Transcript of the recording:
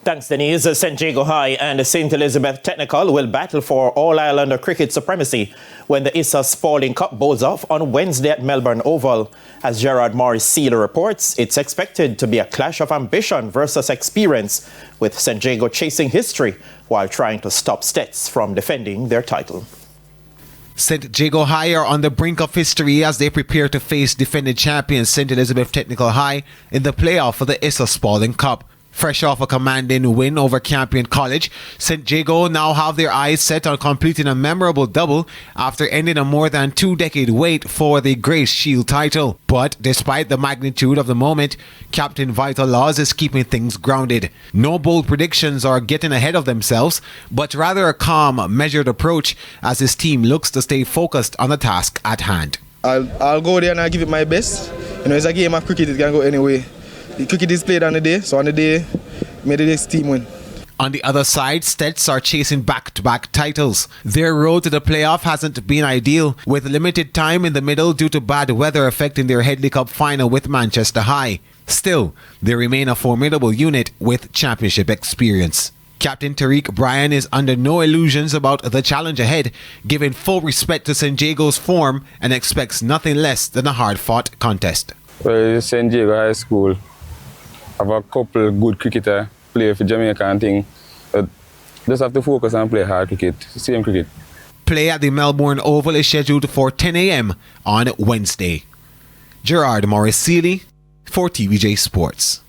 Thanks, Denise. St. Jago High and St. Elizabeth Technical will battle for All-Islander cricket supremacy when the ISSA Spalding Cup bowls off on Wednesday at Melbourne Oval. As Gerard Morris Sealer reports, it's expected to be a clash of ambition versus experience, with St. Jago chasing history while trying to stop STETHS from defending their title. St. Jago High are on the brink of history as they prepare to face defending champions St. Elizabeth Technical High in the playoff for the ISSA Spalding Cup. Fresh off a commanding win over Campion College, St. Jago now have their eyes set on completing a memorable double after ending a more than 2-decade wait for the Grace Shield title. But despite the magnitude of the moment, Captain Vital Laws is keeping things grounded. No bold predictions or getting ahead of themselves, but rather a calm, measured approach as his team looks to stay focused on the task at hand. I'll go there and I'll give it my best. It's a game of cricket, it can go anyway. The cricket is played on the day, so on the day, may the next team win. On the other side, STETHS are chasing back-to-back titles. Their road to the playoff hasn't been ideal, with limited time in the middle due to bad weather affecting their Headley Cup final with Manchester High. Still, they remain a formidable unit with championship experience. Captain Tariq Bryan is under no illusions about the challenge ahead, giving full respect to St. Jago's form and expects nothing less than a hard-fought contest. Well, St. Jago High School have a couple good cricketer play for Jamaica and thing. Just have to focus and play hard cricket, same cricket. Play at the Melbourne Oval is scheduled for 10 a.m. on Wednesday. Gerard Morris Sealy for TVJ Sports.